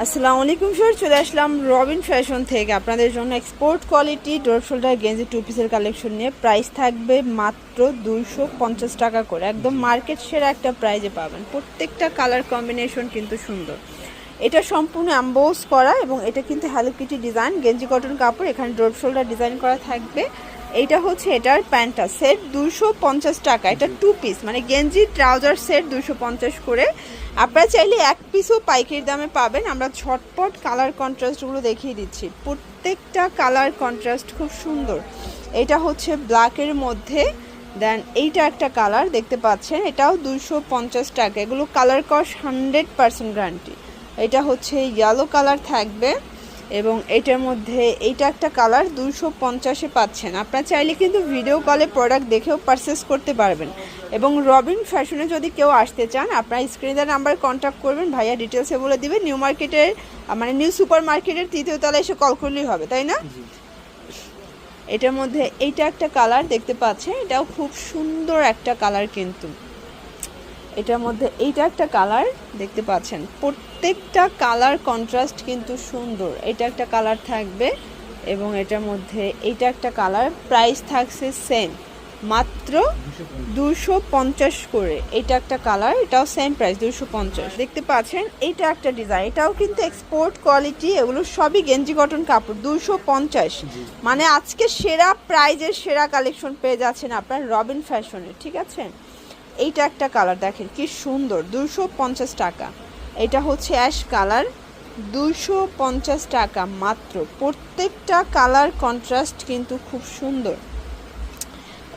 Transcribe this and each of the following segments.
আসসালামু আলাইকুম স্যার, চলে আসলাম রবিন ফ্যাশন থেকে আপনাদের জন্য এক্সপোর্ট কোয়ালিটি ডোর শোল্ডার গেঞ্জি টু পিসের কালেকশন নিয়ে। প্রাইস থাকবে মাত্র 250 টাকা করে, একদম মার্কেট সেরা একটা প্রাইজে পাবেন। প্রত্যেকটা কালার কম্বিনেশন কিন্তু সুন্দর। এটা সম্পূর্ণ অ্যাম্বোস করা এবং এটা কিন্তু হ্যালো কিটি ডিজাইন, গেঞ্জি কটন কাপড়, এখানে ডোর শোল্ডার ডিজাইন করা থাকবে। এইটা হচ্ছে এটার প্যান্টটা, সেট 250 টাকা। এটা টু পিস মানে গেঞ্জি ট্রাউজার সেট 250 করে। আপনারা চাইলে এক পিসও পাইকারি দামে পাবেন। আমরা ঝটপট কালার কন্ট্রাস্টগুলো দেখিয়ে দিচ্ছি। প্রত্যেকটা কালার কন্ট্রাস্ট খুব সুন্দর। এটা হচ্ছে ব্ল্যাকের মধ্যে, দেন এইটা একটা কালার দেখতে পাচ্ছেন, এটাও 250 টাকা। এগুলো কালার কস 100% গ্যারান্টি। এটা হচ্ছে ইয়েলো কালার থাকবে এবং এটার মধ্যে এইটা একটা কালার 250-এ পাচ্ছেন। আপনারা চাইলে কিন্তু ভিডিও কলে প্রোডাক্ট দেখেও পারচেস করতে পারবেন। এবং রবিন ফ্যাশনে যদি কেউ আসতে চান, আপনারা স্ক্রিনে নাম্বারে কন্ট্যাক্ট করবেন, ভাইয়া ডিটেলসে বলে দিবেন। নিউ মার্কেটের মানে নিউ সুপার মার্কেটের 3য় তলায় এসে কল করলেই হবে, তাই না? এটার মধ্যে এইটা একটা কালার দেখতে পাচ্ছেন, এটাও খুব সুন্দর একটা কালার কিন্তু। এটার মধ্যে এইটা একটা কালার দেখতে পাচ্ছেন, প্রত্যেকটা কালার কন্ট্রাস্ট কিন্তু সুন্দর। এটা একটা কালার থাকবে এবং এটার মধ্যে এইটা একটা কালার। প্রাইস থাকছে সেম, মাত্র 250 করে। এটা একটা কালার, এটাও সেম প্রাইস 250। দেখতে পাচ্ছেন এইটা একটা ডিজাইন, এটাও কিন্তু এক্সপোর্ট কোয়ালিটি। এগুলো সবই গেঞ্জি কটন কাপড়। 250 মানে আজকে সেরা প্রাইজের সেরা কালেকশন পেয়ে যাচ্ছেন আপনার রবিন ফ্যাশনে, ঠিক আছে? এইটা একটা কালার দেখেন কি সুন্দর, 250 টাকা। এটা হচ্ছে অ্যাশ কালার, 250 টাকা মাত্র। প্রত্যেকটা কালার কন্ট্রাস্ট কিন্তু খুব সুন্দর।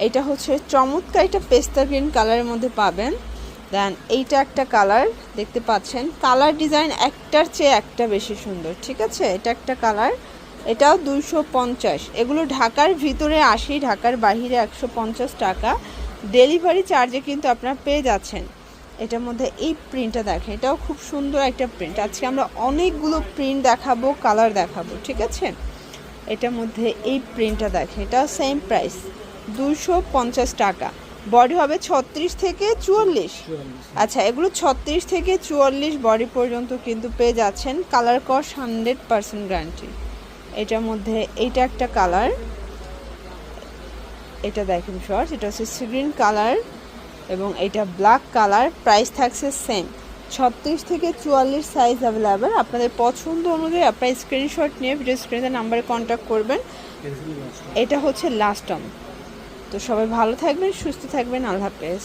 এটা হচ্ছে চমৎকার, এটা পেস্তা গ্রিন কালারের মধ্যে পাবেন। দেন এইটা একটা কালার দেখতে পাচ্ছেন, কালার ডিজাইন একটার চেয়ে একটা বেশি সুন্দর, ঠিক আছে? এটা একটা কালার, এটাও 250। এগুলো ঢাকার ভিতরে 80, ঢাকার বাহিরে 150 টাকা। ডেলিভারি চার্জে কিন্তু আপনারা পেয়ে যাচ্ছেন। এটার মধ্যে এই প্রিন্টটা দেখেন, এটাও খুব সুন্দর একটা প্রিন্ট। আজকে আমরা অনেকগুলো প্রিন্ট দেখাবো, কালার দেখাবো, ঠিক আছে? এটার মধ্যে এই প্রিন্টটা দেখেন, এটাও সেম প্রাইস 250 টাকা। বডি হবে 36 থেকে 44। আচ্ছা, এগুলো 36 থেকে 44 বডি পর্যন্ত কিন্তু পেয়ে যাচ্ছেন। কালার কস 100% গ্যারান্টি। এটার মধ্যে এইটা একটা কালার, এটা দেখেন শর্টস, এটা হচ্ছে সি গ্রিন কালার এবং এটা ব্ল্যাক কালার। প্রাইস থাকছে সেম, 36 থেকে 44 সাইজ অ্যাভেলেবেল। আপনাদের পছন্দ অনুযায়ী আপনারা স্ক্রিনশট নিয়ে ভিডিও স্ক্রিনের নাম্বারে কন্ট্যাক্ট করবেন। এটা হচ্ছে লাস্ট টার্ম। তো সবাই ভালো থাকবেন, সুস্থ থাকবেন, আল্লাহ হাফেজ।